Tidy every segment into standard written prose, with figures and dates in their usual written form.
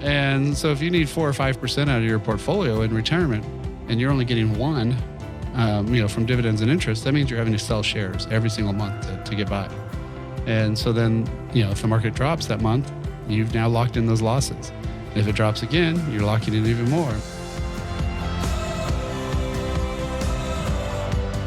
And so if you need 4 or 5% out of your portfolio in retirement and you're only getting 1, from dividends and interest, that means you're having to sell shares every single month to get by. And so then, if the market drops that month, you've now locked in those losses. If it drops again, you're locking in even more.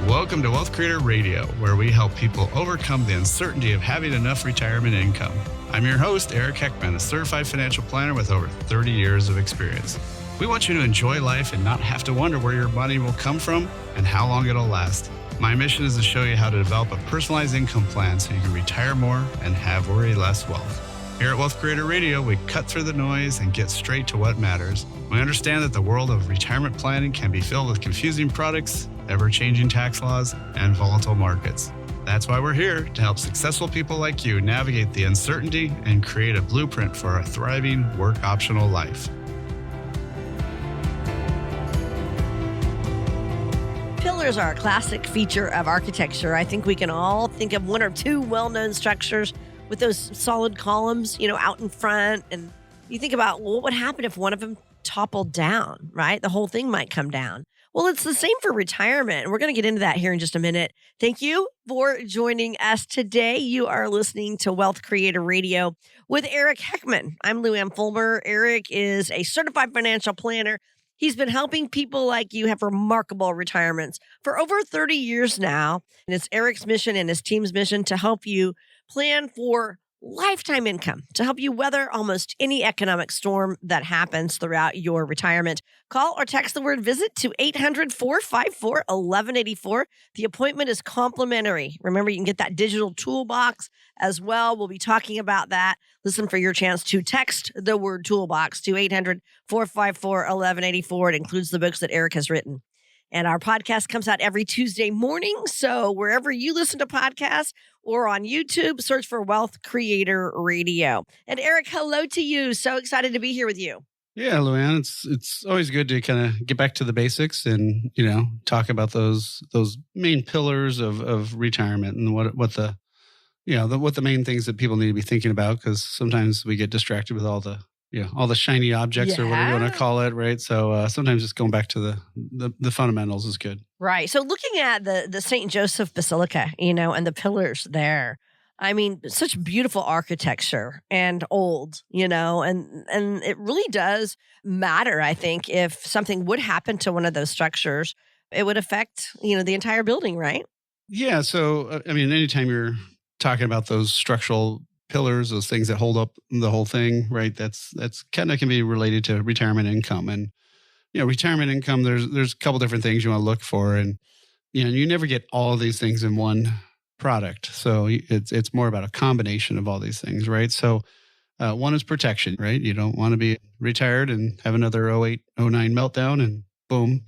Welcome to Wealth Creator Radio, where we help people overcome the uncertainty of having enough retirement income. I'm your host, Eric Heckman, a certified financial planner with over 30 years of experience. We want you to enjoy life and not have to wonder where your money will come from and how long it'll last. My mission is to show you how to develop a personalized income plan so you can retire more and have worry less wealth. Here at Wealth Creator Radio, we cut through the noise and get straight to what matters. We understand that the world of retirement planning can be filled with confusing products, ever-changing tax laws, and volatile markets. That's why we're here to help successful people like you navigate the uncertainty and create a blueprint for a thriving, work-optional life. Pillars are a classic feature of architecture. I think we can all think of one or two well-known structures with those solid columns, out in front. And you think about, well, what would happen if one of them toppled down, right? The whole thing might come down. Well, it's the same for retirement. And we're going to get into that here in just a minute. Thank you for joining us today. You are listening to Wealth Creator Radio with Eric Heckman. I'm Lou Ann Fulmer. Eric is a certified financial planner. He's been helping people like you have remarkable retirements for over 30 years now. And it's Eric's mission and his team's mission to help you plan for lifetime income, to help you weather almost any economic storm that happens throughout your retirement. Call or text the word visit to 800-454-1184. The appointment is complimentary. Remember, you can get that digital toolbox as well. We'll be talking about that. Listen for your chance to text the word toolbox to 800-454-1184. It includes the books that Eric has written. And our podcast comes out every Tuesday morning. So wherever you listen to podcasts or on YouTube, search for Wealth Creator Radio. And Eric, hello to you. So excited to be here with you. Yeah, Luann, it's always good to kind of get back to the basics and, talk about those main pillars of retirement and what the main things that people need to be thinking about, because sometimes we get distracted with all the shiny objects or whatever you want to call it, right? So sometimes just going back to the fundamentals is good. Right. So looking at the St. Joseph Basilica, and the pillars there, I mean, such beautiful architecture and old, and it really does matter, I think, if something would happen to one of those structures, it would affect, the entire building, right? Yeah. So, anytime you're talking about those structural pillars, those things that hold up the whole thing, right? That's kind of can be related to retirement income. And, retirement income, there's a couple different things you want to look for. And, you never get all of these things in one product. So it's more about a combination of all these things, right? So one is protection, right? You don't want to be retired and have another 08, 09 meltdown and boom,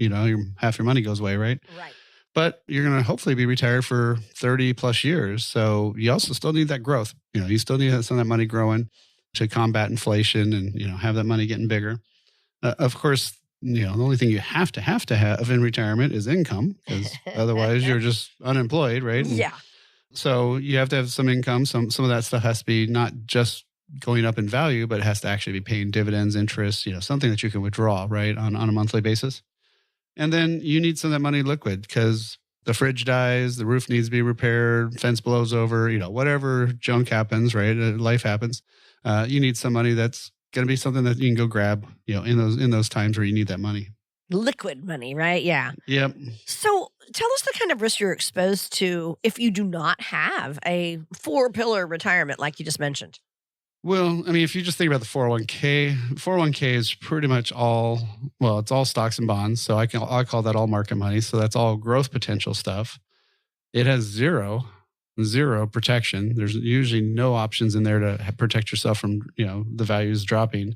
half your money goes away, right? Right. But you're going to hopefully be retired for 30 plus years. So you also still need that growth. You still need some of that money growing to combat inflation and, have that money getting bigger. Of course, the only thing you have to have in retirement is income, because otherwise you're just unemployed, right? And yeah. So you have to have some income. Some of that stuff has to be not just going up in value, but it has to actually be paying dividends, interest, something that you can withdraw, right, on a monthly basis. And then you need some of that money liquid, because the fridge dies, the roof needs to be repaired, fence blows over, whatever junk happens, right? Life happens. You need some money that's going to be something that you can go grab, in those times where you need that money. Liquid money, right? Yeah. Yep. So tell us the kind of risk you're exposed to if you do not have a 4-pillar retirement like you just mentioned. Well, if you just think about the 401k is pretty much it's all stocks and bonds. So I call that all market money. So that's all growth potential stuff. It has zero protection. There's usually no options in there to protect yourself from, the values dropping.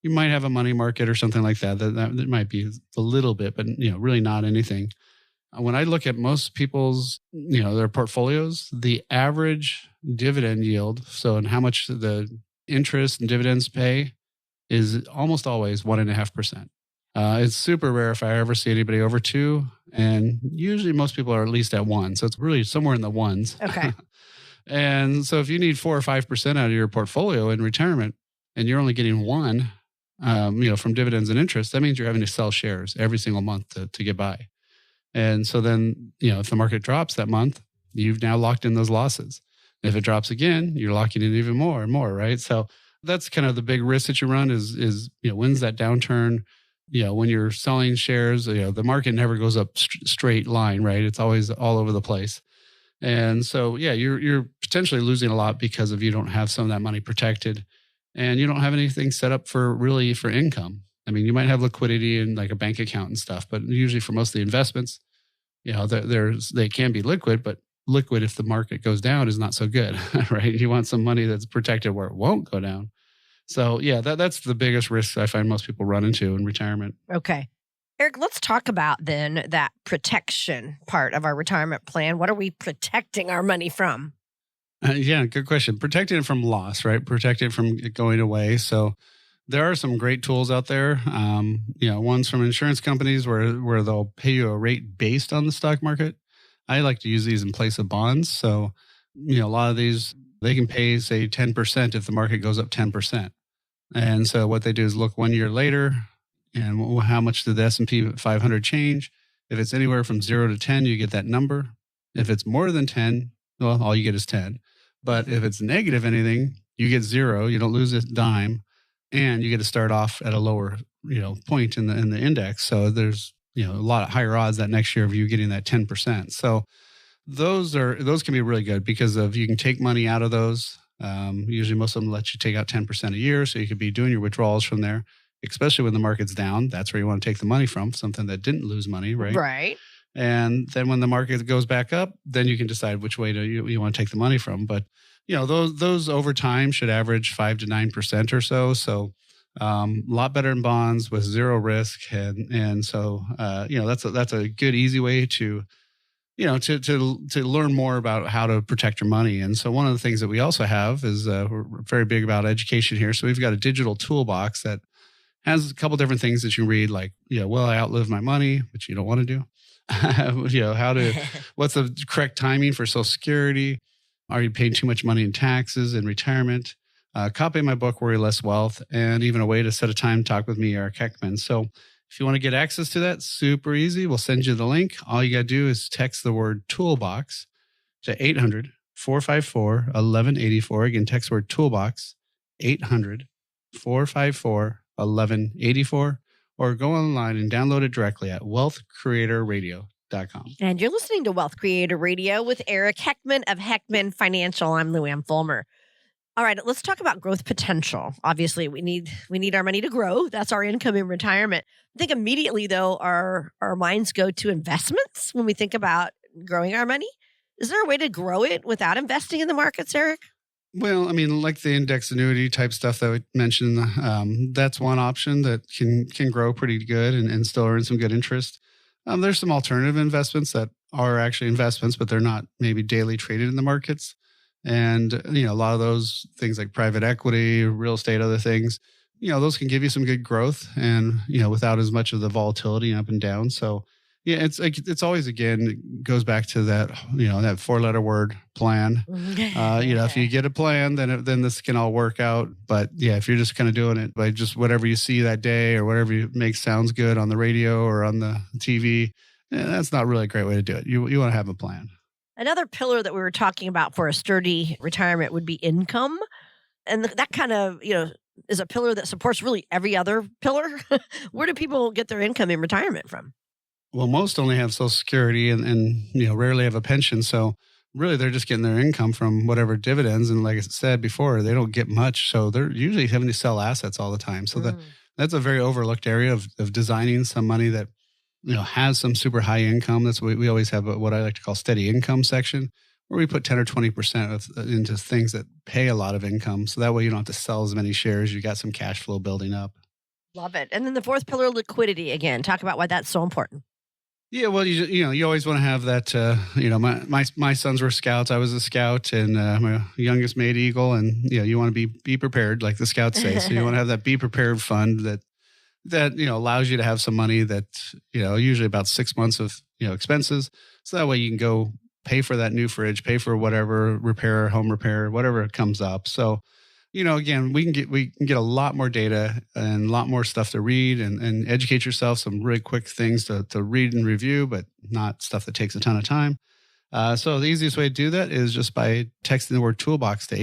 You might have a money market or something like that. That might be a little bit, but, really not anything. When I look at most people's, their portfolios, the average dividend yield, so and how much the interest and dividends pay, is almost always 1.5%. It's super rare if I ever see anybody over 2, and usually most people are at least at 1. So it's really somewhere in the ones. Okay. And so if you need 4 or 5% out of your portfolio in retirement, and you're only getting 1, from dividends and interest, that means you're having to sell shares every single month to get by. And so then, if the market drops that month, you've now locked in those losses. If it drops again, you're locking in even more and more, right? So that's kind of the big risk that you run is when's that downturn? When you're selling shares, the market never goes up straight line, right? It's always all over the place. And so, you're potentially losing a lot because of you don't have some of that money protected and you don't have anything set up for income. I mean, you might have liquidity in like a bank account and stuff, but usually for most of the investments, they can be liquid, but liquid if the market goes down is not so good, right? You want some money that's protected where it won't go down. So that's the biggest risk I find most people run into in retirement. Okay. Eric, let's talk about then that protection part of our retirement plan. What are we protecting our money from? Good question. Protecting it from loss, right? Protecting it from it going away. So there are some great tools out there. Ones from insurance companies where they'll pay you a rate based on the stock market. I like to use these in place of bonds. So, a lot of these, they can pay, say, 10% if the market goes up 10%. And so what they do is look 1 year later and how much did the S&P 500 change? If it's anywhere from 0 to 10, you get that number. If it's more than 10, well, all you get is 10. But if it's negative anything, you get 0. You don't lose a dime. And you get to start off at a lower, point in the index. So there's, a lot of higher odds that next year of you getting that 10%. So those can be really good because you can take money out of those. Usually most of them let you take out 10% a year. So you could be doing your withdrawals from there, especially when the market's down. That's where you want to take the money from, something that didn't lose money, right? Right. And then when the market goes back up, then you can decide which way you want to take the money from. But those over time should average 5 to 9% or so. So a lot better than bonds with zero risk, and so that's a good easy way to to learn more about how to protect your money. And so one of the things that we also have is we're very big about education here. So we've got a digital toolbox that has a couple different things that you read, like will I outlive my money, which you don't want to do. What's the correct timing for Social Security? Are you paying too much money in taxes in retirement? Copy of my book, Worry Less Wealth, and even a way to set a time to talk with me, Eric Heckman. So if you want to get access to that, super easy. We'll send you the link. All you got to do is text the word toolbox to 800-454-1184. Again, text the word toolbox, 800-454-1184, or go online and download it directly at wealthcreatorradio.com. And you're listening to Wealth Creator Radio with Eric Heckman of Heckman Financial. I'm Lou Ann Fulmer. All right, let's talk about growth potential. Obviously, we need our money to grow. That's our income in retirement. I think immediately, though, our minds go to investments when we think about growing our money. Is there a way to grow it without investing in the markets, Eric? Well, I mean, like the index annuity type stuff that we mentioned, that's one option that can grow pretty good and still earn some good interest. There's some alternative investments that are actually investments, but they're not maybe daily traded in the markets. And, a lot of those things like private equity, real estate, other things, those can give you some good growth and, without as much of the volatility up and down. So, it's always, again, it goes back to that, that 4-letter word plan. If you get a plan, then this can all work out. But if you're just kind of doing it by just whatever you see that day or whatever makes sounds good on the radio or on the TV, that's not really a great way to do it. You want to have a plan. Another pillar that we were talking about for a sturdy retirement would be income. And that kind of, is a pillar that supports really every other pillar. Where do people get their income in retirement from? Well, most only have Social Security and rarely have a pension. So really they're just getting their income from whatever dividends. And like I said before, they don't get much. So they're usually having to sell assets all the time. So that's a very overlooked area of designing some money that has some super high income. That's what we always have what I like to call steady income section, where we put 10 or 20% into things that pay a lot of income. So that way you don't have to sell as many shares. You got some cash flow building up. Love it. And then the fourth pillar, liquidity. Again, talk about why that's so important. Yeah, well, you always want to have that. My sons were scouts. I was a scout, and my youngest made Eagle. And you want to be prepared, like the scouts say. So you want to have that be prepared fund that allows you to have some money that usually about 6 months of expenses. So that way you can go pay for that new fridge, pay for whatever home repair, whatever comes up. So Again, we can get a lot more data and a lot more stuff to read and educate yourself. Some really quick things to read and review, but not stuff that takes a ton of time. So the easiest way to do that is just by texting the word toolbox to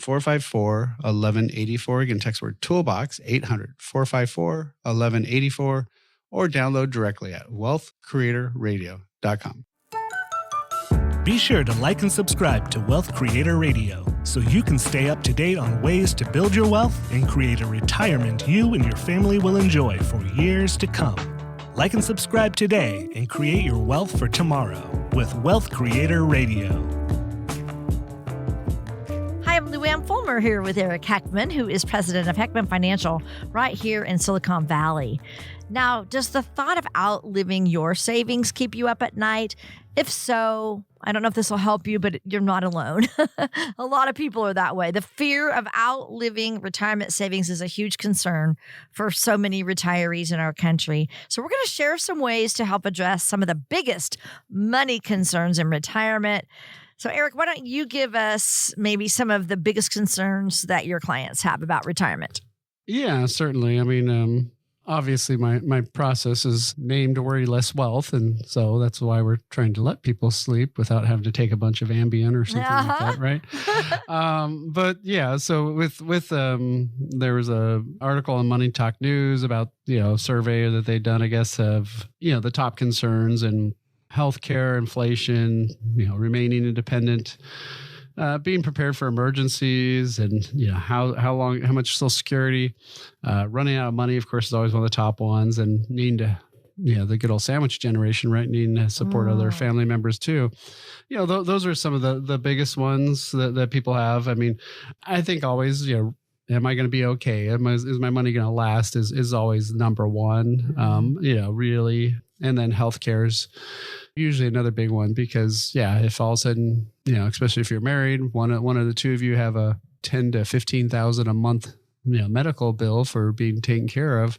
800-454-1184. Again, text word toolbox 800-454-1184 or download directly at wealthcreatorradio.com. Be sure to like and subscribe to Wealth Creator Radio so you can stay up to date on ways to build your wealth and create a retirement you and your family will enjoy for years to come. Like and subscribe today and create your wealth for tomorrow with Wealth Creator Radio. Hi, I'm Luann Fulmer here with Eric Heckman, who is president of Heckman Financial right here in Silicon Valley. Now, does the thought of outliving your savings keep you up at night? If so, I don't know if this will help you, but you're not alone. A lot of people are that way. The fear of outliving retirement savings is a huge concern for so many retirees in our country. So we're going to share some ways to help address some of the biggest money concerns in retirement. So Eric, why don't you give us maybe some of the biggest concerns that your clients have about retirement? Yeah, certainly. I mean, obviously, my process is named Worry Less Wealth, and so that's why we're trying to let people sleep without having to take a bunch of Ambien or something like that, right? But yeah, so with there was a article on Money Talk News about a survey that they'd done, I guess, of the top concerns and healthcare, inflation, remaining independent. Being prepared for emergencies and how much Social Security, running out of money, of course, is always one of the top ones, and needing to, the good old sandwich generation, right? Needing to support other family members too. Those are some of the biggest ones that people have. I mean, I think always, am I going to be okay? Is my money going to last? Is always number one. Really, and then healthcare's usually another big one because, if all of a sudden, especially if you're married, one of the two of you have a $10,000 to $15,000 a month, medical bill for being taken care of,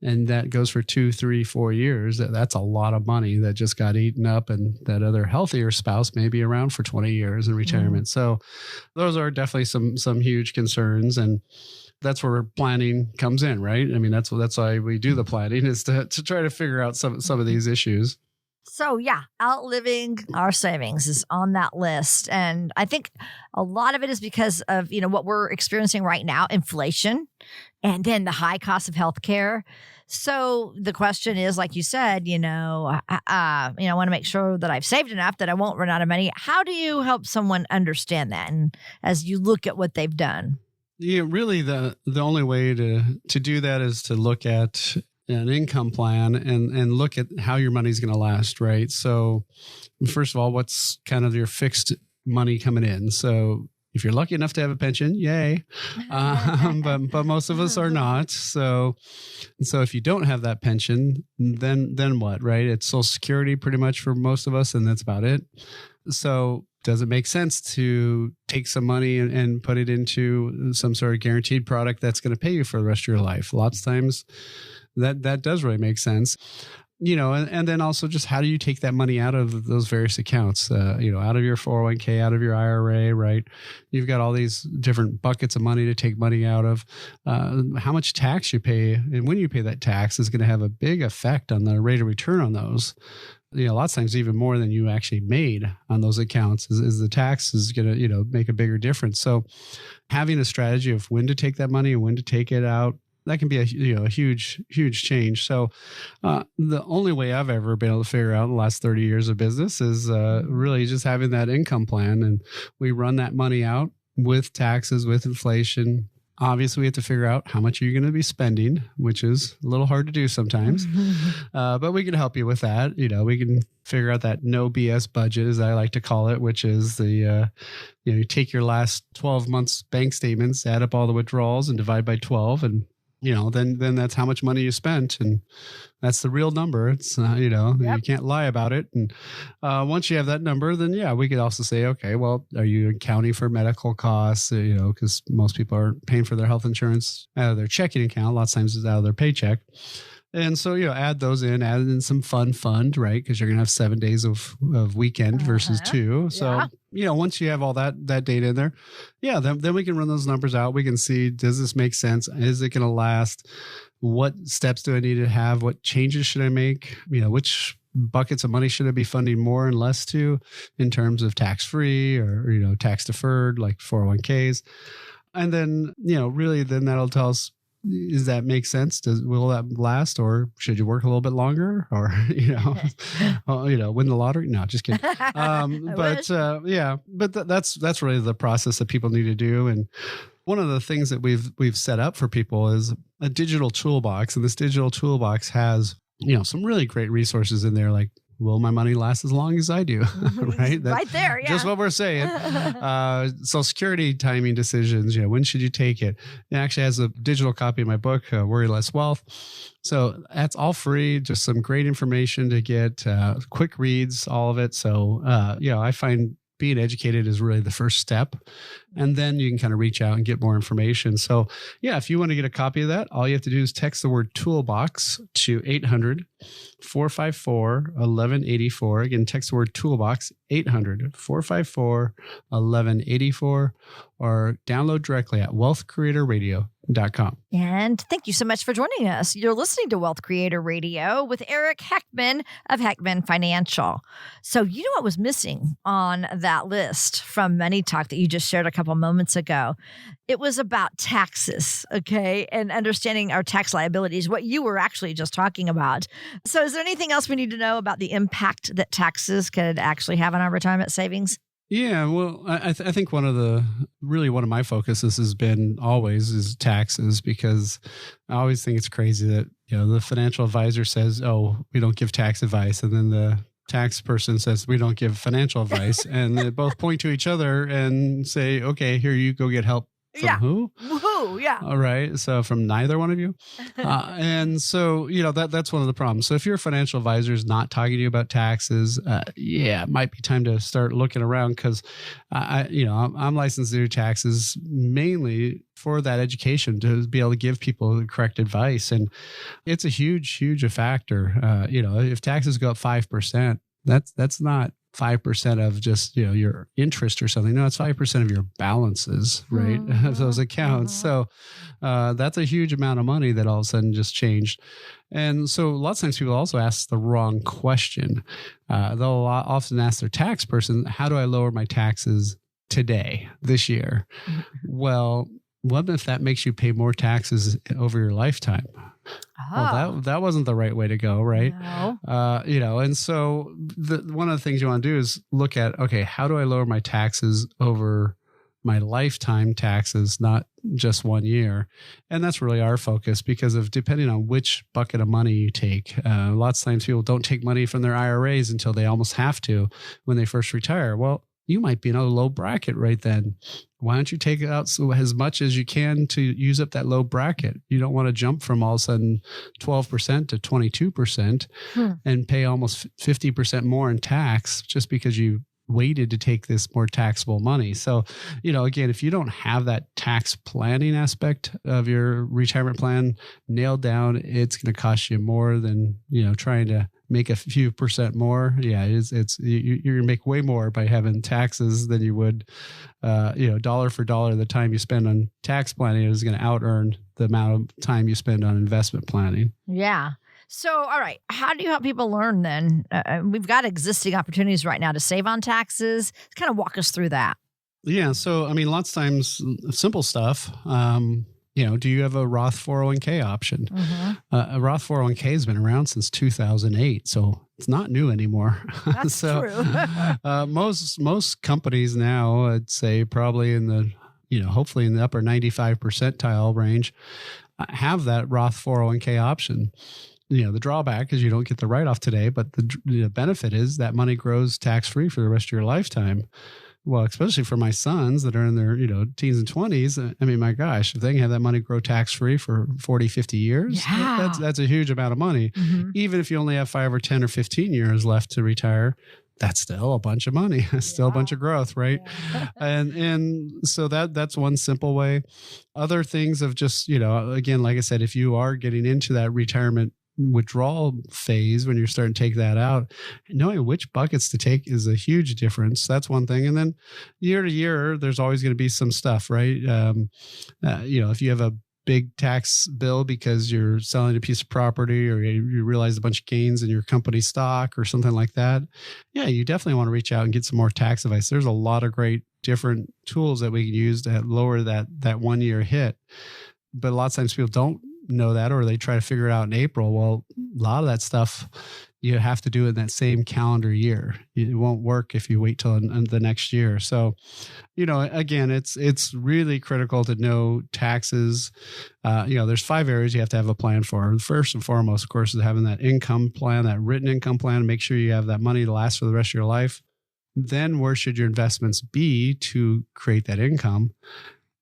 and that goes for 2, 3, 4 years. That's a lot of money that just got eaten up, and that other healthier spouse may be around for 20 years in retirement. So those are definitely some huge concerns, and that's where planning comes in, right? I mean, that's why we do the planning, is to try to figure out some of these issues. So outliving our savings is on that list. And I think a lot of it is because of, what we're experiencing right now, inflation, and then the high cost of healthcare. So the question is, like you said, I want to make sure that I've saved enough that I won't run out of money. How do you help someone understand that? And as you look at what they've done? Yeah, really the only way to do that is to look at an income plan and look at how your money's going to last, right? So first of all, what's kind of your fixed money coming in? So if you're lucky enough to have a pension, yay. But most of us are not. So if you don't have that pension, then what, right? It's Social Security pretty much for most of us, and that's about it. So does it make sense to take some money and put it into some sort of guaranteed product that's going to pay you for the rest of your life? Lots of times that does really make sense. And then also just how do you take that money out of those various accounts, out of your 401k, out of your IRA, right? You've got all these different buckets of money to take money out of. How much tax you pay and when you pay that tax is going to have a big effect on the rate of return on those. Lots of times even more than you actually made on those accounts is the tax is going to, make a bigger difference. So having a strategy of when to take that money and when to take it out, that can be a huge change. So the only way I've ever been able to figure out in the last 30 years of business is really just having that income plan. And we run that money out with taxes, with inflation. Obviously, we have to figure out how much you're going to be spending, which is a little hard to do sometimes. But we can help you with that. We can figure out that no BS budget, as I like to call it, which is the, you take your last 12 months bank statements, add up all the withdrawals and divide by 12. And then that's how much money you spent. And that's the real number. It's, you can't lie about it. And once you have that number, then we could also say, okay, well, are you accounting for medical costs? Because most people are paying for their health insurance out of their checking account. Lots of times it's out of their paycheck. And so, add those in, add in some fund, right? Because you're going to have 7 days of weekend versus 2. So, once you have all that data in there, then we can run those numbers out. We can see, does this make sense? Is it going to last? What steps do I need to have? What changes should I make? Which buckets of money should I be funding more and less to in terms of tax-free or, tax deferred, like 401ks. And then, really then that'll tell us, does that make sense? Will that last, or should you work a little bit longer, or win the lottery? No, just kidding. But that's really the process that people need to do. And one of the things that we've set up for people is a digital toolbox, and this digital toolbox has some really great resources in there, like, will my money last as long as I do? Right? Right there. Yeah. Just what we're saying. Social Security timing decisions. When should you take it? It actually has a digital copy of my book, Worry Less Wealth. So that's all free. Just some great information to get, quick reads, all of it. So, I find being educated is really the first step. And then you can kind of reach out and get more information. So if you want to get a copy of that, all you have to do is text the word toolbox to 800-454-1184. Again, text the word toolbox, 800-454-1184, or download directly at wealthcreatorradio.com. And thank you so much for joining us. You're listening to Wealth Creator Radio with Eric Heckman of Heckman Financial. So you know what was missing on that list from Money Talk that you just shared a couple moments ago? It was about taxes, okay, and understanding our tax liabilities, what you were actually just talking about. So is there anything else we need to know about the impact that taxes could actually have on our retirement savings? Yeah, well, I think one of my focuses has been always is taxes, because I always think it's crazy that, the financial advisor says, oh, we don't give tax advice. And then the tax person says, we don't give financial advice. And they both point to each other and say, okay, here, you go get help. From who? Woohoo, yeah. All right. So from neither one of you. And so, that's one of the problems. So if your financial advisor is not talking to you about taxes, it might be time to start looking around, because I'm licensed to do taxes mainly for that education, to be able to give people the correct advice. And it's a huge factor. If taxes go up 5%, that's not 5% of just, your interest or something. No, it's 5% of your balances, right? Of those accounts. So that's a huge amount of money that all of a sudden just changed. And so lots of times people also ask the wrong question. They'll often ask their tax person, how do I lower my taxes today, this year? Well, what if that makes you pay more taxes over your lifetime? Well, that wasn't the right way to go, right? No. And so one of the things you want to do is look at, okay, how do I lower my taxes over my lifetime taxes, not just 1 year? And that's really our focus, because of depending on which bucket of money you take. Lots of times people don't take money from their IRAs until they almost have to when they first retire. Well, you might be in a low bracket right then. Why don't you take it out as much as you can to use up that low bracket? You don't want to jump from all of a sudden 12% to 22% and pay almost 50% more in tax just because you waited to take this more taxable money. So, again, if you don't have that tax planning aspect of your retirement plan nailed down, it's going to cost you more than, trying to make a few percent more. Yeah, it's you're going to make way more by having taxes than you would, dollar for dollar. The time you spend on tax planning is going to out earn the amount of time you spend on investment planning. Yeah. So, all right, how do you help people learn then? We've got existing opportunities right now to save on taxes. Kind of walk us through that. Yeah. So, lots of times, simple stuff. Do you have a Roth 401k option? A Roth 401k has been around since 2008, so it's not new anymore. That's true. Most companies now, I'd say probably in the, hopefully in the upper 95 percentile range, have that Roth 401k option. The drawback is you don't get the write-off today, but the benefit is that money grows tax-free for the rest of your lifetime. Well, especially for my sons that are in their, teens and 20s. My gosh, if they can have that money grow tax-free for 40, 50 years, that's a huge amount of money. Even if you only have 5 or 10 or 15 years left to retire, that's still a bunch of money. It's still a bunch of growth, right? Yeah. And so that's one simple way. Other things of just, again, like I said, if you are getting into that retirement withdrawal phase, when you're starting to take that out, knowing which buckets to take is a huge difference. That's one thing. And then year to year, there's always going to be some stuff, right? If you have a big tax bill because you're selling a piece of property, or you realize a bunch of gains in your company stock or something like that, yeah, you definitely want to reach out and get some more tax advice. There's a lot of great different tools that we can use to lower that 1 year hit. But a lot of times people don't know that, or they try to figure it out in April. Well, a lot of that stuff you have to do in that same calendar year. It won't work if you wait till the next year. So, again, it's really critical to know taxes. There's 5 areas you have to have a plan for. First and foremost, of course, is having that income plan, that written income plan, make sure you have that money to last for the rest of your life. Then where should your investments be to create that income?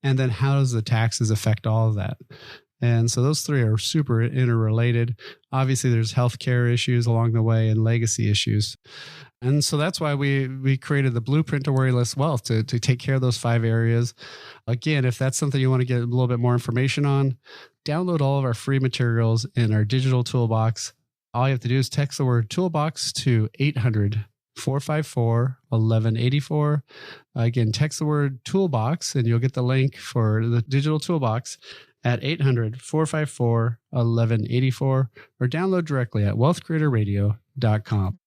And then how does the taxes affect all of that? And so those 3 are super interrelated. Obviously, there's healthcare issues along the way and legacy issues. And so that's why we created the Blueprint to Worry Less Wealth to take care of those 5 areas. Again, if that's something you want to get a little bit more information on, download all of our free materials in our digital toolbox. All you have to do is text the word toolbox to 800-454-1184. Again, text the word toolbox and you'll get the link for the digital toolbox at 800-454-1184, or download directly at wealthcreatorradio.com.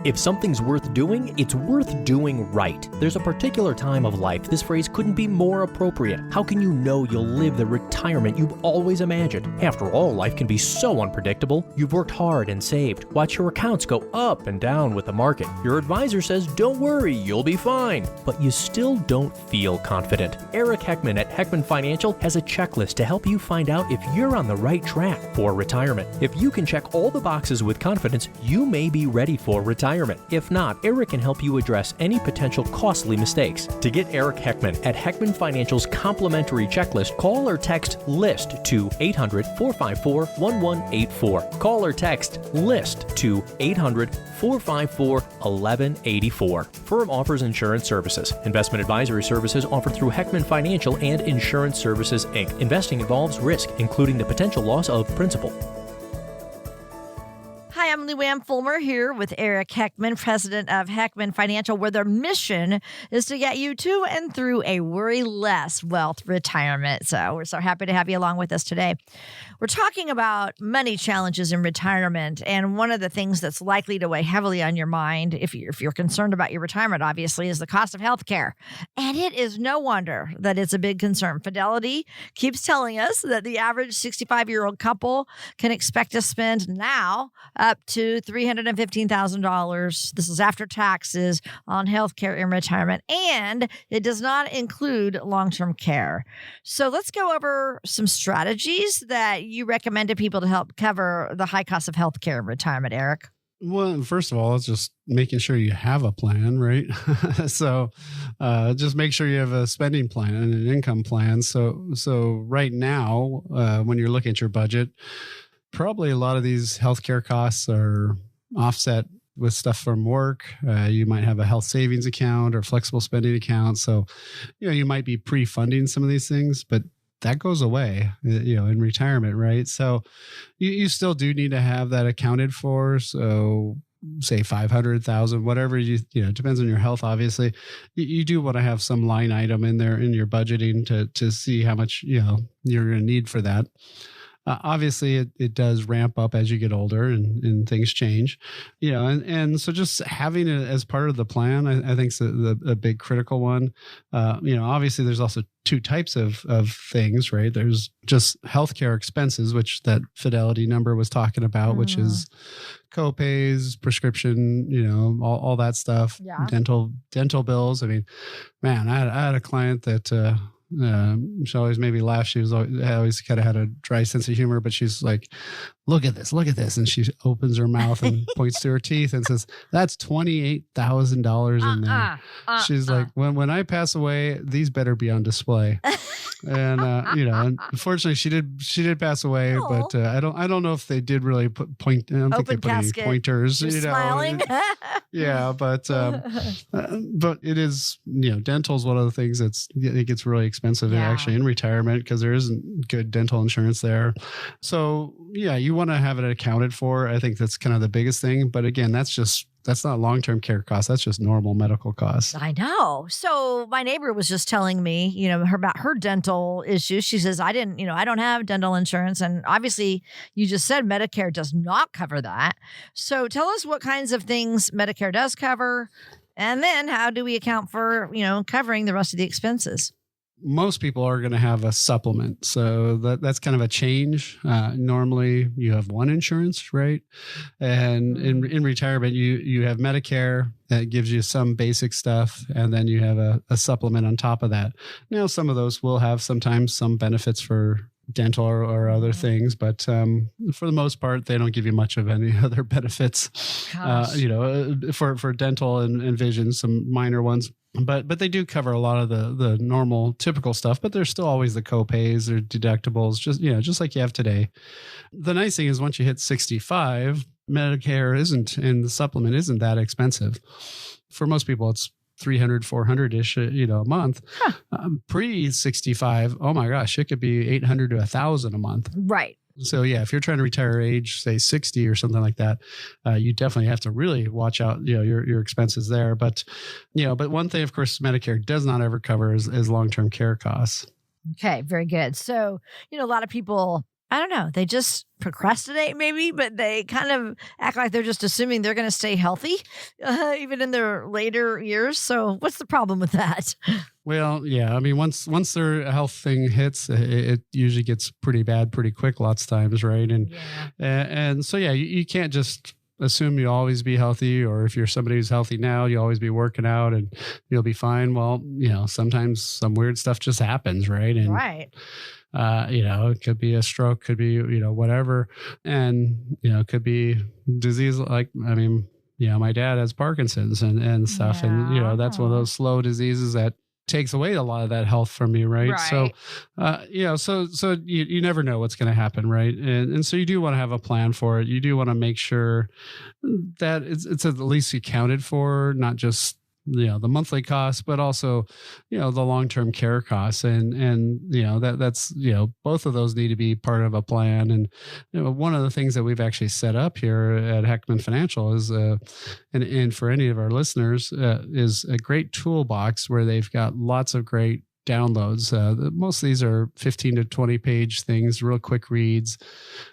If something's worth doing, it's worth doing right. There's a particular time of life this phrase couldn't be more appropriate. How can you know you'll live the retirement you've always imagined? After all, life can be so unpredictable. You've worked hard and saved. Watch your accounts go up and down with the market. Your advisor says, don't worry, you'll be fine. But you still don't feel confident. Eric Heckman at Heckman Financial has a checklist to help you find out if you're on the right track for retirement. If you can check all the boxes with confidence, you may be ready for retirement. If not, Eric can help you address any potential costly mistakes. To get Eric Heckman at Heckman Financial's complimentary checklist, call or text LIST to 800-454-1184. Call or text LIST to 800-454-1184. Firm offers insurance services. Investment advisory services offered through Heckman Financial and Insurance Services, Inc. Investing involves risk, including the potential loss of principal. Hi, I'm Lou Ann Fulmer here with Eric Heckman, president of Heckman Financial, where their mission is to get you to and through a worry-less wealth retirement. So we're so happy to have you along with us today. We're talking about money challenges in retirement, and one of the things that's likely to weigh heavily on your mind, if you're concerned about your retirement, obviously, is the cost of health care. And it is no wonder that it's a big concern. Fidelity keeps telling us that the average 65-year-old couple can expect to spend now up to $315,000. This is after taxes on healthcare in retirement, and it does not include long-term care. So let's go over some strategies that you recommend to people to help cover the high cost of healthcare in retirement, Eric. Well, first of all, it's just making sure you have a plan, right? So just make sure you have a spending plan and an income plan. So right now, when you're looking at your budget, probably a lot of these healthcare costs are offset with stuff from work. You might have a health savings account or flexible spending account. So, you might be pre-funding some of these things, but that goes away, in retirement, right? So you still do need to have that accounted for. So say 500,000, whatever depends on your health, obviously. You do want to have some line item in there in your budgeting to see how much, you're going to need for that. Obviously, it does ramp up as you get older and things change, and so just having it as part of the plan, I think is a big critical one. Obviously, there's also 2 types of things, right? There's just healthcare expenses, which that Fidelity number was talking about, which is co-pays, prescription, all that stuff, dental bills. I mean, man, I had a client that, she always made me laugh. She always kind of had a dry sense of humor, but she's like, look at this. And she opens her mouth and points to her teeth and says, that's $28,000 in there. She's like, when I pass away, these better be on display. And and unfortunately, she did pass away. Aw. But I don't know if they did really put point. I don't think they Open put any casket. pointers. You're smiling. Yeah, but it is, dental is one of the things it gets really expensive Yeah. actually in retirement because there isn't good dental insurance there. So yeah, you want to have it accounted for. I think that's kind of the biggest thing. But again, that's not long-term care costs. That's just normal medical costs. I know. So my neighbor was just telling me, about her dental issues. She says, I don't have dental insurance. And obviously you just said Medicare does not cover that. So tell us what kinds of things Medicare does cover. And then how do we account for, covering the rest of the expenses? Most people are going to have a supplement. So that's kind of a change. Normally you have one insurance, right? And in retirement, you have Medicare that gives you some basic stuff. And then you have a supplement on top of that. Now, some of those will have sometimes some benefits for dental or other things, but for the most part, they don't give you much of any other benefits. For dental and vision, some minor ones. But they do cover a lot of the normal typical stuff, but there's still always the co-pays or deductibles, just like you have today. The nice thing is once you hit 65, Medicare isn't, and the supplement isn't that expensive. For most people, it's 300, 400-ish, a month. Huh. Pre-65, oh my gosh, it could be 800 to 1,000 a month. Right. So yeah, if you're trying to retire age, say 60 or something like that, you definitely have to really watch out, your expenses there. But one thing, of course, Medicare does not ever cover is long-term care costs. Okay, very good. So, a lot of people, I don't know, they just procrastinate maybe, but they kind of act like they're just assuming they're going to stay healthy, even in their later years. So what's the problem with that? Well, yeah, I mean, once their health thing hits, it usually gets pretty bad pretty quick lots of times, right? And so, yeah, you can't just assume you'll always be healthy, or if you're somebody who's healthy now, you'll always be working out and you'll be fine. Well, sometimes some weird stuff just happens, right? And, right. It could be a stroke, could be, whatever. And, it could be disease my dad has Parkinson's and stuff. Yeah. And, that's one of those slow diseases that takes away a lot of that health from you, right? So, so you never know what's going to happen, right? And so you do want to have a plan for it. You do want to make sure that it's at least accounted for, not just the monthly costs, but also the long-term care costs, and that's both of those need to be part of a plan. And one of the things that we've actually set up here at Heckman Financial is and for any of our listeners is a great toolbox where they've got lots of great downloads. Most of these are 15 to 20 page things, real quick reads,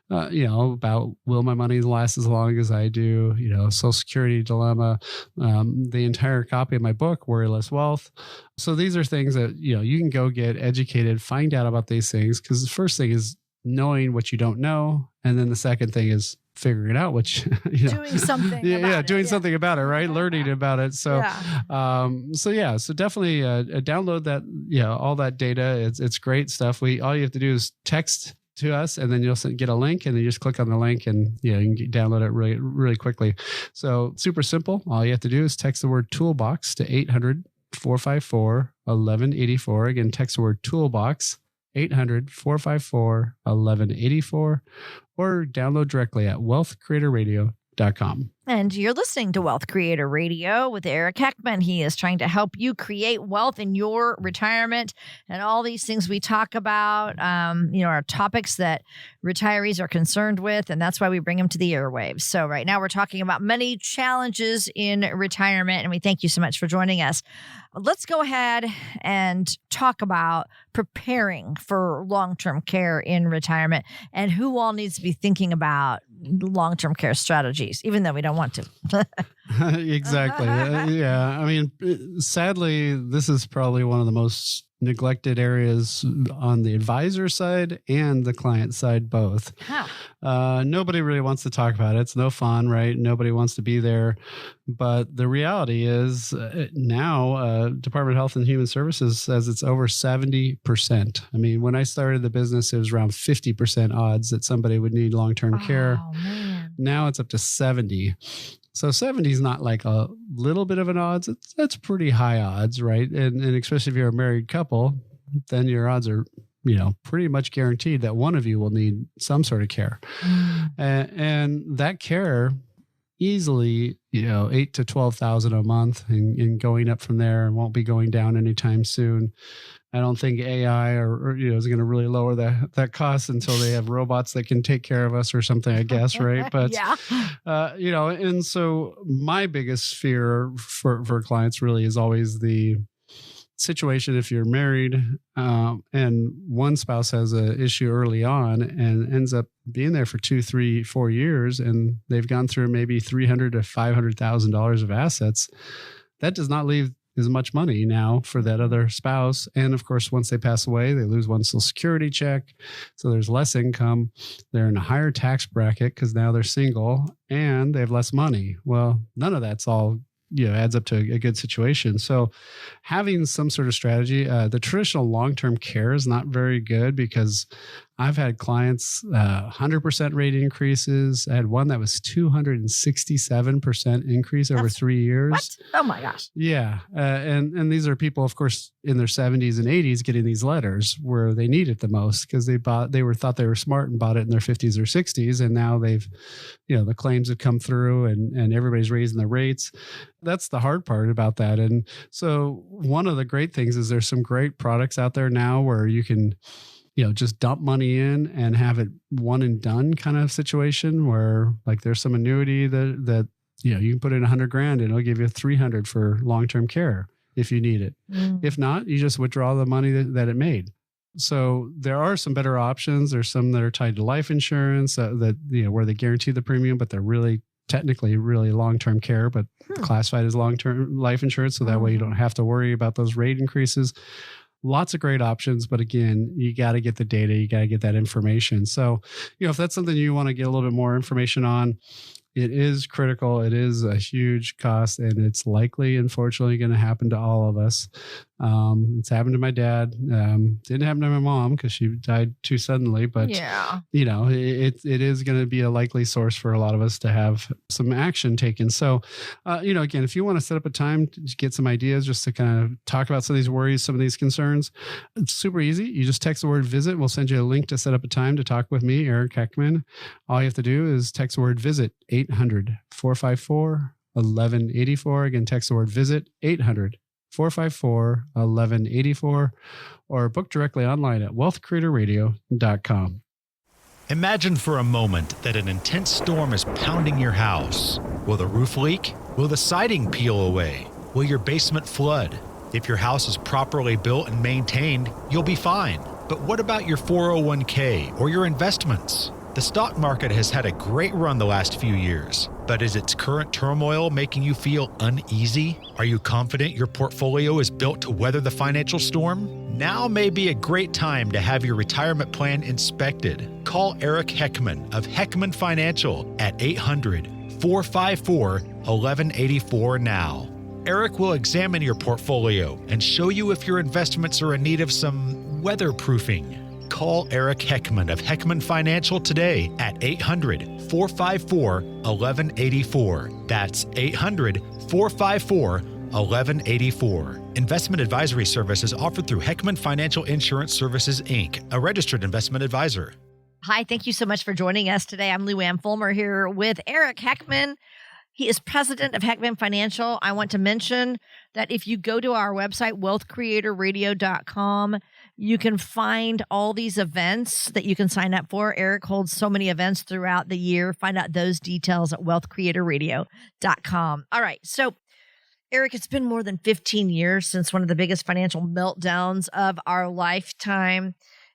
about will my money last as long as I do, Social Security dilemma, the entire copy of my book, Worryless Wealth. So these are things that, you can go get educated, find out about these things. Because the first thing is knowing what you don't know. And then the second thing is figuring out what doing something doing something about it, right? Learning about it. So so definitely download that, all that data. It's great stuff. All you have to do is text to us, and then you'll get a link, and then you just click on the link, and you can download it really, really quickly. So super simple. All you have to do is text the word toolbox to 800-454-1184. Again, text the word toolbox 800-454-1184, or download directly at wealthcreatorradio.com. And you're listening to Wealth Creator Radio with Eric Heckman. He is trying to help you create wealth in your retirement, and all these things we talk about, are topics that retirees are concerned with, and that's why we bring them to the airwaves. So right now we're talking about many challenges in retirement, and we thank you so much for joining us. Let's go ahead and talk about preparing for long-term care in retirement and who all needs to be thinking about long-term care strategies, even though we don't want to. Exactly. Yeah. I mean, sadly, this is probably one of the most neglected areas on the advisor side and the client side both. Nobody really wants to talk about it. It's no fun, right? Nobody wants to be there. But the reality is now Department of Health and Human Services says it's over 70%. I mean, when I started the business, it was around 50% odds that somebody would need long-term care. Man. Now it's up to 70. So 70 is not like a little bit of an odds. That's pretty high odds, right? And especially if you're a married couple, then your odds are, pretty much guaranteed that one of you will need some sort of care. And that care easily, 8 to 12,000 a month and going up from there, and won't be going down anytime soon. I don't think AI or is going to really lower that cost until they have robots that can take care of us or something, I guess. Right. But, Yeah. And so my biggest fear for clients really is always the situation if you're married and one spouse has an issue early on and ends up being there for 2, 3, 4 years, and they've gone through maybe $300,000 to $500,000 of assets. That does not leave as much money now for that other spouse. And of course, once they pass away, they lose one Social Security check. So there's less income. They're in a higher tax bracket because now they're single and they have less money. Well, none of that's all adds up to a good situation. So having some sort of strategy, the traditional long-term care is not very good because I've had clients 100% rate increases. I had one that was 267% increase over 3 years. What? Oh my gosh. Yeah. And these are people, of course, in their 70s and 80s getting these letters where they need it the most because they thought they were smart and bought it in their 50s or 60s. And now they've, the claims have come through and everybody's raising the rates. That's the hard part about that. And so one of the great things is there's some great products out there now where you can just dump money in and have it one and done kind of situation where like there's some annuity that you can put in $100,000 and it'll give you 300 for long-term care if you need it. If not, you just withdraw the money that it made. So there are some better options. There's some that are tied to life insurance that where they guarantee the premium, but they're really technically really long-term care, but classified as long-term life insurance. So that way you don't have to worry about those rate increases. Lots of great options, but again, you got to get the data, you got to get that information. So, if that's something you want to get a little bit more information on, it is critical. It is a huge cost, and it's likely, unfortunately, going to happen to all of us. It's happened to my dad. Didn't happen to my mom because she died too suddenly. But it is going to be a likely source for a lot of us to have some action taken. So, again, if you want to set up a time to get some ideas, just to kind of talk about some of these worries, some of these concerns, it's super easy. You just text the word visit. We'll send you a link to set up a time to talk with me, Eric Heckman. All you have to do is text the word visit 800-454-1184. Again, text the word visit 800-454-1184 or book directly online at wealthcreatorradio.com. Imagine for a moment that an intense storm is pounding your house. Will the roof leak? Will the siding peel away? Will your basement flood? If your house is properly built and maintained, you'll be fine. But what about your 401k or your investments? The stock market has had a great run the last few years, but is its current turmoil making you feel uneasy? Are you confident your portfolio is built to weather the financial storm? Now may be a great time to have your retirement plan inspected. Call Eric Heckman of Heckman Financial at 800-454-1184 now. Eric will examine your portfolio and show you if your investments are in need of some weatherproofing. Call Eric Heckman of Heckman Financial today at 800-454-1184. That's 800-454-1184. Investment advisory services offered through Heckman Financial Insurance Services, Inc., a registered investment advisor. Hi, thank you so much for joining us today. I'm Lou Ann Fulmer here with Eric Heckman. He is president of Heckman Financial. I want to mention that if you go to our website, wealthcreatorradio.com, you can find all these events that you can sign up for. Eric holds so many events throughout the year. Find out those details at wealthcreatorradio.com. All right. So, Eric, it's been more than 15 years since one of the biggest financial meltdowns of our lifetime.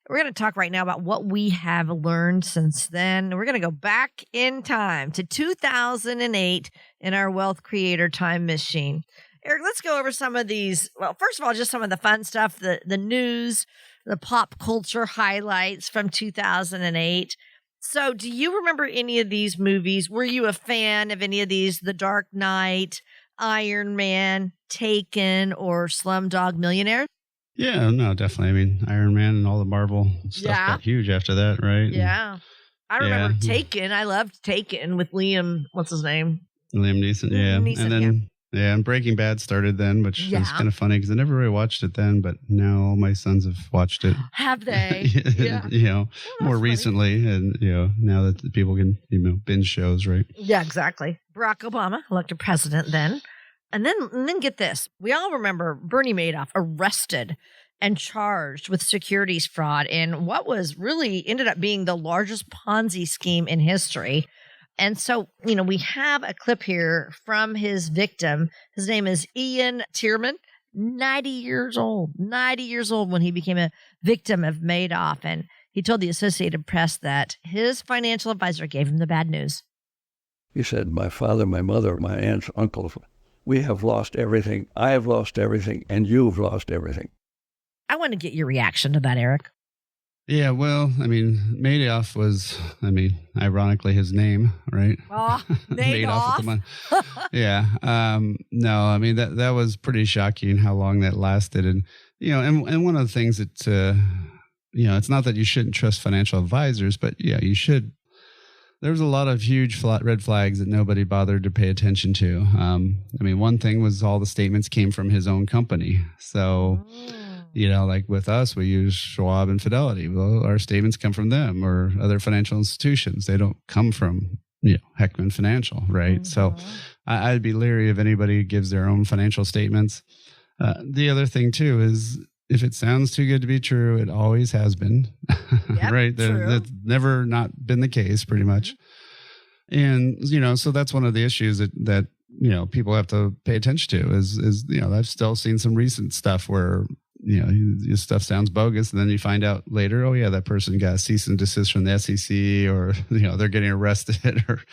We're going to talk right now about what we have learned since then. We're going to go back in time to 2008 in our Wealth Creator Time Machine. Eric, let's go over some of these. Well, first of all, just some of the fun stuff, the news, the pop culture highlights from 2008. So do you remember any of these movies? Were you a fan of any of these? The Dark Knight, Iron Man, Taken, or Slumdog Millionaire? Yeah, no, definitely. I mean, Iron Man and all the Marvel stuff got huge after that, right? Yeah. I remember Taken. I loved Taken with Liam, what's his name? Liam Neeson, yeah. Neeson, and then Yeah, and Breaking Bad started then, which is Yeah. kind of funny because I never really watched it then, but now all my sons have watched it. Have they? Yeah. More funny. recently, and now that the people can binge shows, right? Yeah, exactly. Barack Obama elected president then. And then get this. We all remember Bernie Madoff arrested and charged with securities fraud in what was really ended up being the largest Ponzi scheme in history. And so, we have a clip here from his victim. His name is Ian Tierman, 90 years old when he became a victim of Madoff. And he told the Associated Press that his financial advisor gave him the bad news. He said, my father, my mother, my aunts, uncles, we have lost everything. I have lost everything, and you've lost everything. I want to get your reaction to that, Eric. Yeah, well, Madoff was, ironically, his name, right? Oh, Madoff with the money. Yeah. No, that was pretty shocking how long that lasted. And, and one of the things that, it's not that you shouldn't trust financial advisors, but yeah, you should. There was a lot of huge red flags that nobody bothered to pay attention to. One thing was all the statements came from his own company. So, like with us, we use Schwab and Fidelity. Well, our statements come from them or other financial institutions. They don't come from, Heckman Financial, right? So I'd be leery if anybody gives their own financial statements. The other thing, too, is if it sounds too good to be true, it always has been, Yep, right? That's never not been the case, pretty much. And, so that's one of the issues that people have to pay attention to is I've still seen some recent stuff where, this stuff sounds bogus. And then you find out later, oh, yeah, that person got a cease and desist from the SEC or, they're getting arrested or,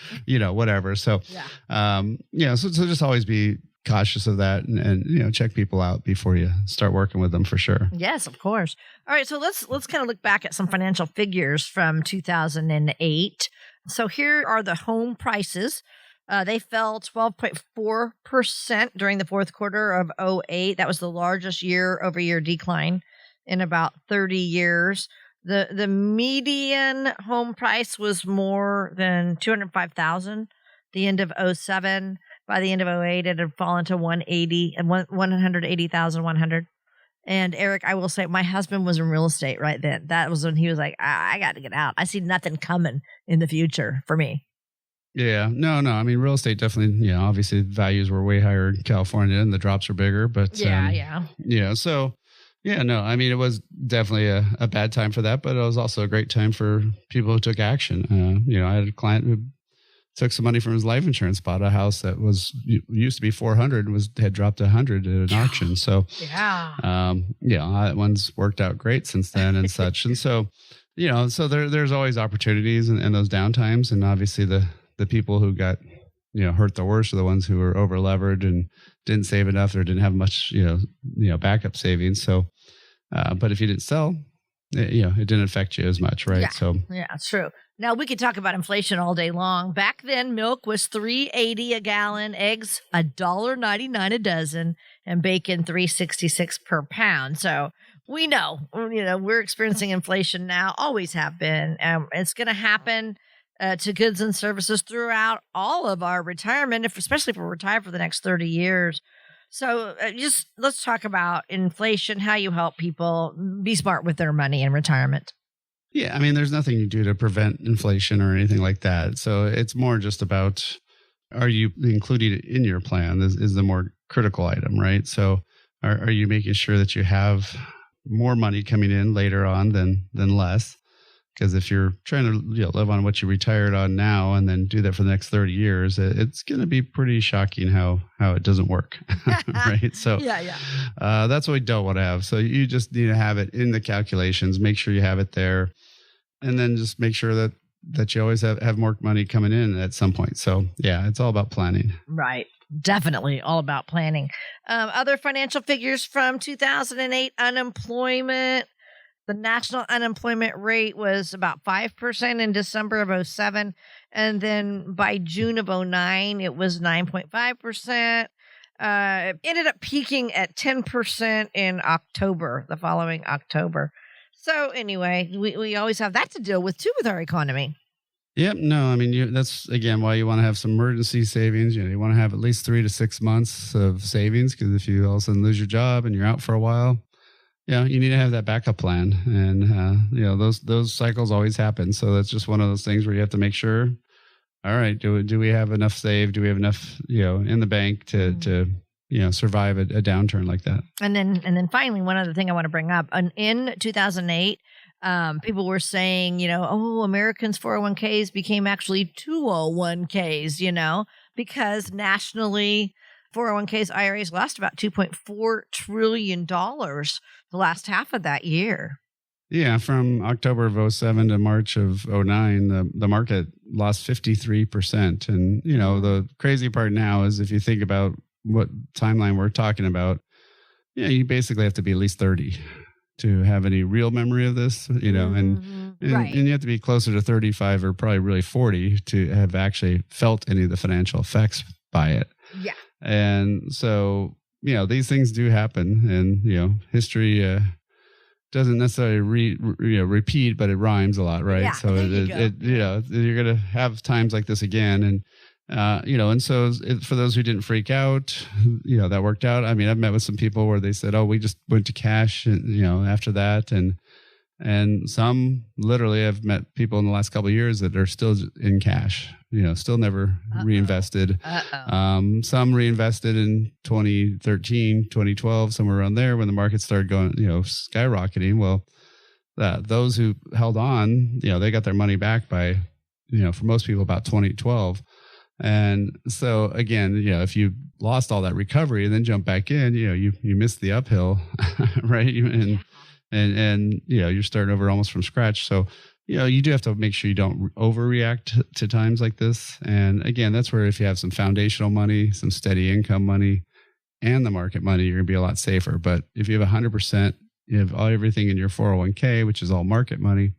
whatever. So, so just always be cautious of that and check people out before you start working with them for sure. Yes, of course. All right, so let's kind of look back at some financial figures from 2008. So here are the home prices. They fell 12.4% during the fourth quarter of 2008. That was the largest year-over-year decline in about 30 years. The median home price was more than $205,000 the end of 2007. By the end of 2008, it had fallen to 180,100. And Eric, I will say, my husband was in real estate right then. That was when he was like, I got to get out. I see nothing coming in the future for me. Yeah, no. Real estate definitely, obviously values were way higher in California and the drops were bigger, but so yeah, no, it was definitely a bad time for that, but it was also a great time for people who took action. I had a client who took some money from his life insurance, bought a house that used to be 400, had dropped to 100 at an auction. So that one's worked out great since then and such. And so, so there's always opportunities in those downtimes, and obviously the people who got hurt the worst are the ones who were over levered and didn't save enough or didn't have much backup savings. So, but if you didn't sell, it didn't affect you as much, right? Yeah. So it's true. Now we could talk about inflation all day long. Back then, milk was $3.80 a gallon, eggs $1.99 a dozen, and bacon $3.66 per pound. So we know, we're experiencing inflation now. Always have been. It's going to happen to goods and services throughout all of our retirement, especially if we're retired for the next 30 years. So just let's talk about inflation, how you help people be smart with their money in retirement. Yeah, there's nothing you do to prevent inflation or anything like that. So it's more just about, are you including it in your plan is the more critical item, right? So are you making sure that you have more money coming in later on than less? Because if you're trying to live on what you retired on now and then do that for the next 30 years, it's going to be pretty shocking how it doesn't work, right? So that's what we don't want to have. So you just need to have it in the calculations, make sure you have it there, and then just make sure that you always have more money coming in at some point. So yeah, it's all about planning. Right. Definitely all about planning. Other financial figures from 2008, unemployment. The national unemployment rate was about 5% in December of 2007. And then by June of 2009, it was 9.5%. It ended up peaking at 10% in October, the following October. So anyway, we always have that to deal with too with our economy. Yep. No, I mean, that's again why you want to have some emergency savings. You want to have at least 3 to 6 months of savings, because if you all of a sudden lose your job and you're out for a while, you need to have that backup plan. And those cycles always happen. So that's just one of those things where you have to make sure. All right, do we have enough saved? Do we have enough in the bank to survive a downturn like that? And then finally, one other thing I want to bring up. In 2008. People were saying, Americans' 401ks became actually 201ks, because nationally 401ks, IRAs lost about $2.4 trillion the last half of that year. Yeah, from October of 2007 to March of 2009, the market lost 53%. And, the crazy part now is if you think about what timeline we're talking about, you basically have to be at least 30 to have any real memory of this, and you have to be closer to 35 or probably really 40 to have actually felt any of the financial effects by it. Yeah. And so, these things do happen, and, history doesn't necessarily repeat, but it rhymes a lot, right? Yeah, so you're going to have times like this again. And and so for those who didn't freak out, that worked out. I mean, I've met with some people where they said, "Oh, we just went to cash," after that, and some literally I've met people in the last couple of years that are still in cash, still never reinvested. Some reinvested in 2013, 2012, somewhere around there when the market started going, skyrocketing. Well, those who held on, they got their money back by, for most people about 2012. And so again, if you lost all that recovery and then jump back in, you missed the uphill, right? And you're starting over almost from scratch. So, you do have to make sure you don't overreact to times like this. And again, that's where if you have some foundational money, some steady income money, and the market money, you're going to be a lot safer. But if you have 100%, you have everything in your 401k, which is all market money,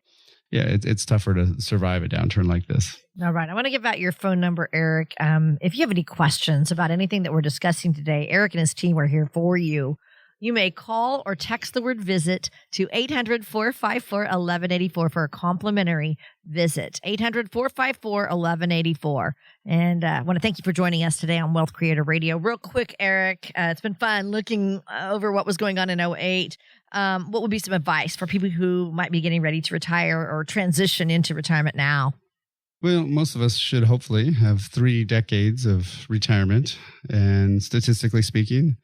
it's tougher to survive a downturn like this. All right. I want to give out your phone number, Eric. If you have any questions about anything that we're discussing today, Eric and his team are here for you. You may call or text the word visit to 800-454-1184 for a complimentary visit. 800-454-1184. And I want to thank you for joining us today on Wealth Creator Radio. Real quick, Eric, it's been fun looking over what was going on in 2008. What would be some advice for people who might be getting ready to retire or transition into retirement now? Well, most of us should hopefully have 3 decades of retirement. And statistically speaking,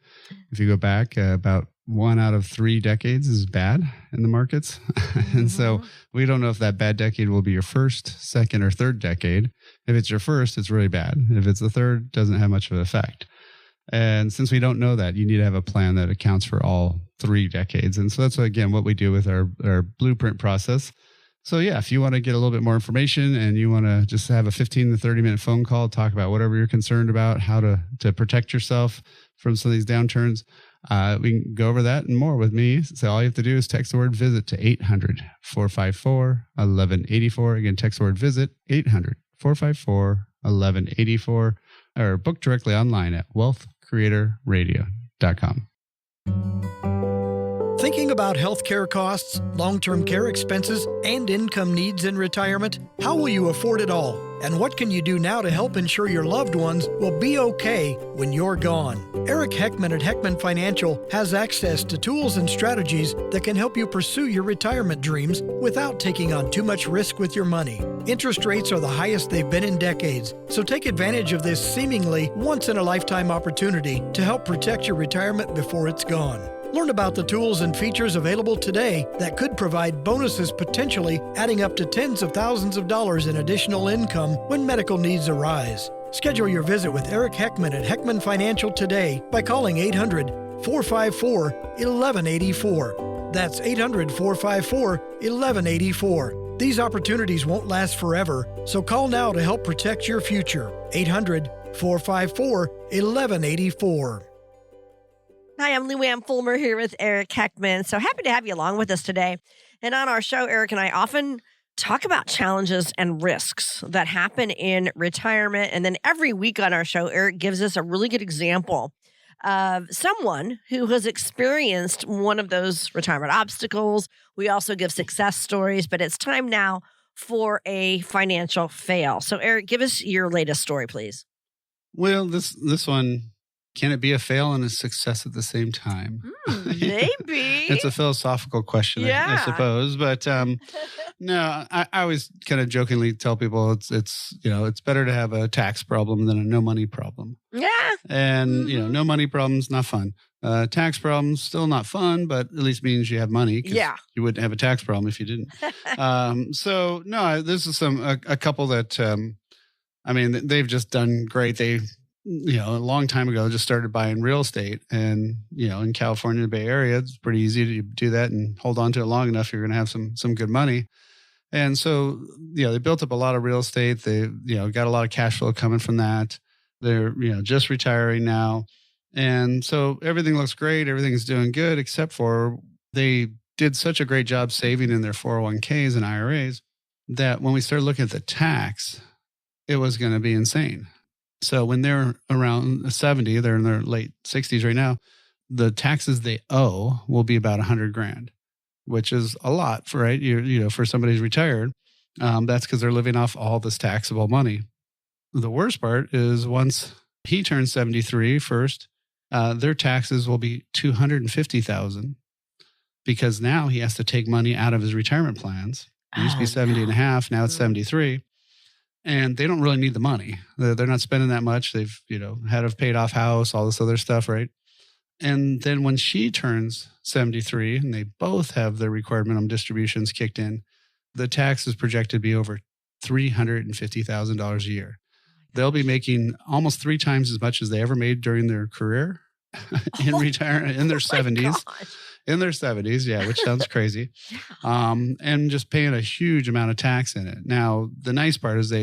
if you go back, about 1 out of 3 decades is bad in the markets. And so we don't know if that bad decade will be your first, second, or third decade. If it's your first, it's really bad. If it's the third, it doesn't have much of an effect. And since we don't know that, you need to have a plan that accounts for all 3 decades. And so that's, again, what we do with our blueprint process. So if you want to get a little bit more information and you want to just have a 15 to 30 minute phone call, talk about whatever you're concerned about, how to protect yourself from some of these downturns, we can go over that and more with me. So all you have to do is text the word visit to 800-454-1184. Again, text the word visit, 800-454-1184, or book directly online at wealthcreatorradio.com. Thinking about healthcare costs, long-term care expenses, and income needs in retirement? How will you afford it all? And what can you do now to help ensure your loved ones will be okay when you're gone? Eric Heckman at Heckman Financial has access to tools and strategies that can help you pursue your retirement dreams without taking on too much risk with your money. Interest rates are the highest they've been in decades, so take advantage of this seemingly once-in-a-lifetime opportunity to help protect your retirement before it's gone. Learn about the tools and features available today that could provide bonuses, potentially adding up to tens of thousands of dollars in additional income when medical needs arise. Schedule your visit with Eric Heckman at Heckman Financial today by calling 800-454-1184. That's 800-454-1184. These opportunities won't last forever, so call now to help protect your future. 800-454-1184. Hi, I'm Lou Ann Fulmer here with Eric Heckman. So happy to have you along with us today. And on our show, Eric and I often talk about challenges and risks that happen in retirement. And then every week on our show, Eric gives us a really good example of someone who has experienced one of those retirement obstacles. We also give success stories, but it's time now for a financial fail. So, Eric, give us your latest story, please. Well, this one, can it be a fail and a success at the same time? Maybe. It's a philosophical question, I suppose. But no, I always kind of jokingly tell people it's better to have a tax problem than a no money problem. Yeah. And, no money problems, not fun. Tax problems, still not fun, but at least means you have money. Yeah. You wouldn't have a tax problem if you didn't. So, no, this is a couple that, they've just done great. They, a long time ago, just started buying real estate. And, in California, the Bay Area, it's pretty easy to do that and hold on to it long enough. You're going to have some good money. And so, they built up a lot of real estate. They, got a lot of cash flow coming from that. They're, just retiring now. And so everything looks great. Everything's doing good, except for they did such a great job saving in their 401ks and IRAs that when we started looking at the tax, it was going to be insane. So when they're around 70, they're in their late 60s right now, the taxes they owe will be about $100,000, which is a lot for, right? For somebody who's retired. That's because they're living off all this taxable money. The worst part is once he turns 73 first, their taxes will be $250,000 because now he has to take money out of his retirement plans. It used to be 70 and a half. Now it's 73. And they don't really need the money. They're not spending that much. They've, had a paid off house, all this other stuff, right? And then when she turns 73 and they both have their required minimum distributions kicked in, the tax is projected to be over $350,000 a year. They'll be making almost 3 times as much as they ever made during their career in retirement in their 70s. In their 70s, yeah, which sounds crazy. And just paying a huge amount of tax in it. Now, the nice part is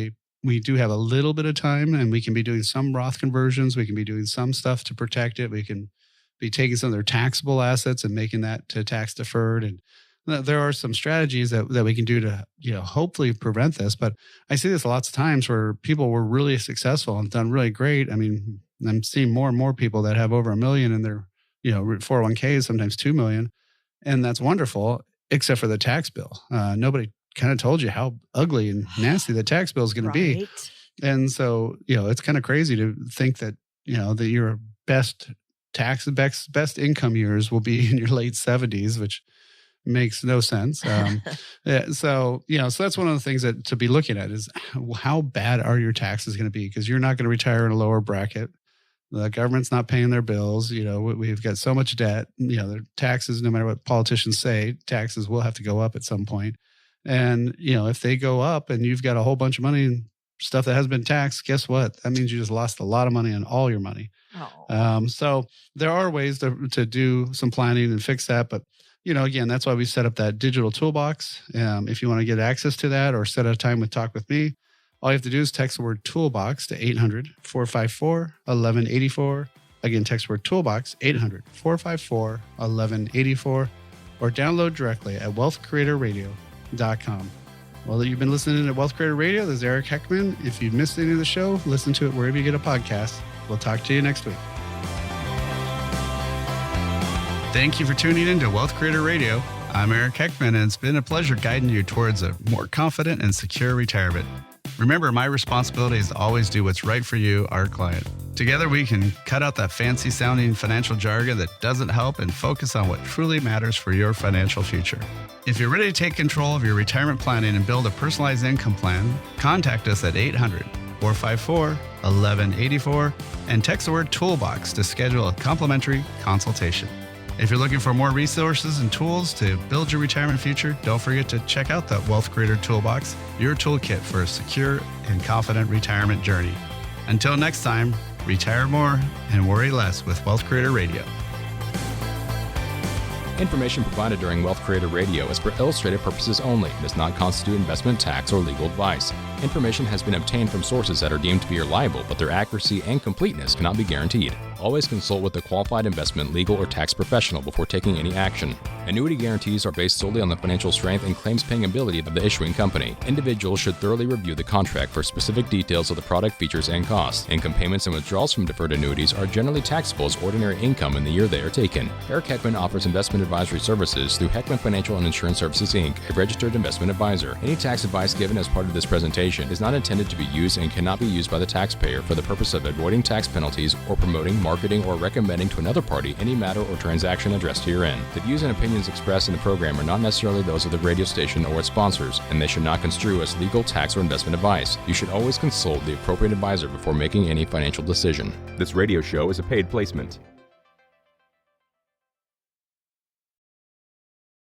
we do have a little bit of time and we can be doing some Roth conversions. We can be doing some stuff to protect it. We can be taking some of their taxable assets and making that to tax deferred. And there are some strategies that we can do to, hopefully prevent this. But I see this lots of times where people were really successful and done really great. I mean, I'm seeing more and more people that have over $1 million in their 401ks, sometimes 2 million. And that's wonderful, except for the tax bill. Nobody kind of told you how ugly and nasty the tax bill is going to be. And so, it's kind of crazy to think that, that your best income years will be in your late 70s, which makes no sense. So that's one of the things that to be looking at is how bad are your taxes going to be? Because you're not going to retire in a lower bracket. The government's not paying their bills. We've got so much debt. Their taxes, no matter what politicians say, taxes will have to go up at some point. And, if they go up and you've got a whole bunch of money and stuff that hasn't been taxed, guess what? That means you just lost a lot of money on all your money. So there are ways to do some planning and fix that. But, again, that's why we set up that digital toolbox. If you want to get access to that or set a time with Talk With Me, all you have to do is text the word toolbox to 800-454-1184. Again, text the word toolbox, 800-454-1184, or download directly at wealthcreatorradio.com. Well, you've been listening to Wealth Creator Radio. This is Eric Heckman. If you missed any of the show, listen to it wherever you get a podcast. We'll talk to you next week. Thank you for tuning in to Wealth Creator Radio. I'm Eric Heckman, and it's been a pleasure guiding you towards a more confident and secure retirement. Remember, my responsibility is to always do what's right for you, our client. Together, we can cut out that fancy-sounding financial jargon that doesn't help and focus on what truly matters for your financial future. If you're ready to take control of your retirement planning and build a personalized income plan, contact us at 800-454-1184 and text the word toolbox to schedule a complimentary consultation. If you're looking for more resources and tools to build your retirement future, don't forget to check out that Wealth Creator Toolbox, your toolkit for a secure and confident retirement journey. Until next time, retire more and worry less with Wealth Creator Radio. Information provided during Wealth Creator Radio is for illustrative purposes only and does not constitute investment, tax, or legal advice. Information has been obtained from sources that are deemed to be reliable, but their accuracy and completeness cannot be guaranteed. Always consult with a qualified investment, legal, or tax professional before taking any action. Annuity guarantees are based solely on the financial strength and claims-paying ability of the issuing company. Individuals should thoroughly review the contract for specific details of the product features and costs. Income payments and withdrawals from deferred annuities are generally taxable as ordinary income in the year they are taken. Eric Heckman offers investment advisory services through Heckman Financial and Insurance Services, Inc., a registered investment advisor. Any tax advice given as part of this presentation is not intended to be used and cannot be used by the taxpayer for the purpose of avoiding tax penalties or promoting, marketing, or recommending to another party any matter or transaction addressed herein. The views and opinions expressed in the program are not necessarily those of the radio station or its sponsors, and they should not construe as legal, tax, or investment advice. You should always consult the appropriate advisor before making any financial decision. This radio show is a paid placement.